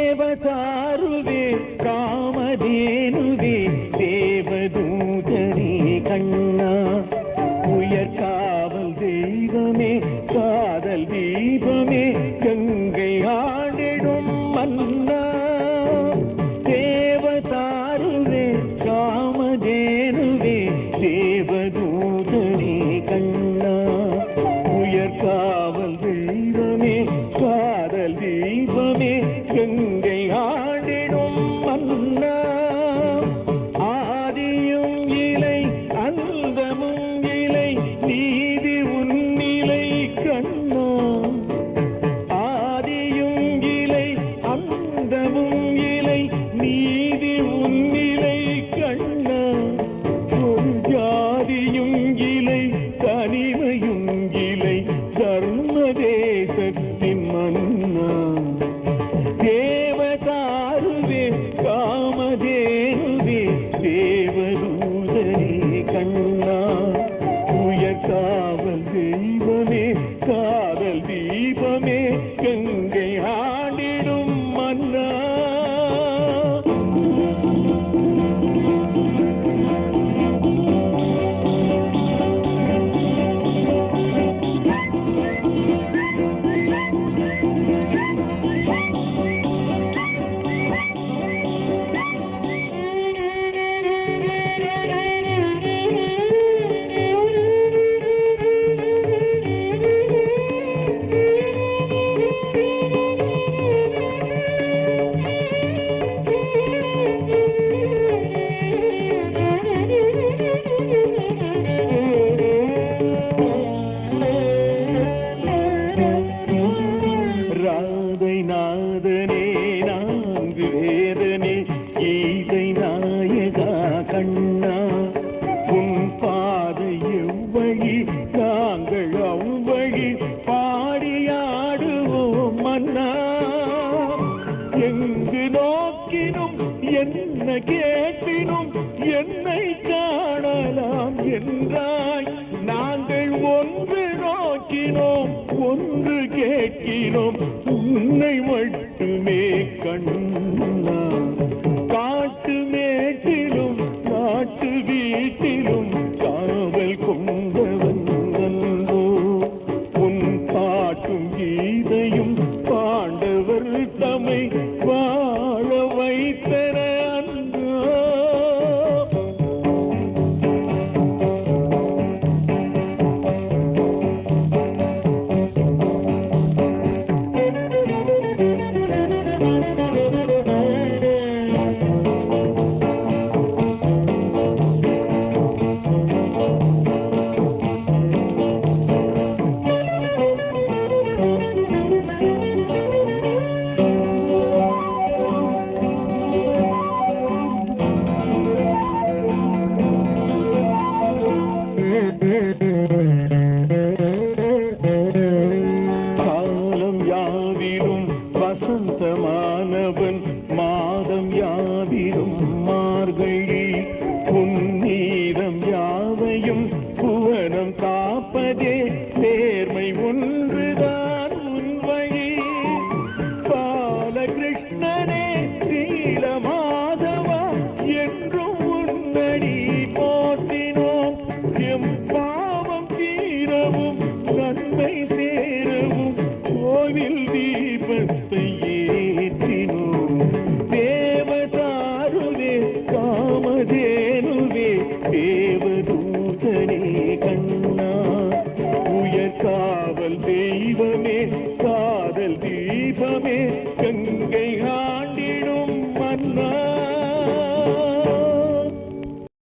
தேவதாருவே காமதேனுவே தேவதூதனே கண்ணா உயர்காவல் தெய்வமே காதல் தீபமே கங்கை ஆடிடும் மன்னா தேவதாருவே காமதேனுவே தேவதூதனே கண்ணா உயர்காவல் தெய்வமே காதல் தீபமே கங்கை ஆடிடும் மன்னா ஆதியும் இலை அந்தமும் இலை நீதி உன்னிலை கண்ணா ஆதியும் இலை அந்தமும் இலை நீதி உன்னிலை கண்ணா ஒரு ஜாதியும் இலை தனிமையும் இலை தர்ம தேசத்தின் மன்னா தேவதாருவே காமதேனுவே தேவதூதனே கண்ணா உயர்காவல் தெய்வமே காதல் தீபமே கங்கை ஆடிடும் மன்னா நாதனே நான்கு வேதனே கீதை நாயகா கண்ணா உன் பாதை எவ்வழி நாங்கள் அவ்வழி பாடியாடுவோம் மன்னா எங்கு நோக்கினும் என்ன கேட்பினும் என்னை காணலாம் என்றாய் நாங்கள் ஒன்று நோக்கினோம் ஒன்று கேட்கிறோம் உன்னை மட்டுமே கண்ணா காட்டு மேட்டிலும் காட்டு வீட்டிலும் காவல் கொண்டவன் நன்றோ உன் பாட்டும் கீதையும் பாண்டவர் தம்மை வாழ வைத்தன அன்றோ காலம் யாவிலும் வசந்தமானவன் மாதம் யாவிலும் மார்கழி புன்னீரம் யாவையும் புவனம் காப்பதே நேர்மை ஒன்றுதான் உன் வழி பாலகிருஷ்ணனே சீல மாதவா என்றும் உன்னடி போற்றினோம் எம் பாவம் தீரவும் நன்மை சேரவும் கோவில் தீபத்தை ஏற்றினோம் தேவதாருவே காமதேனுவே தேவதூதனே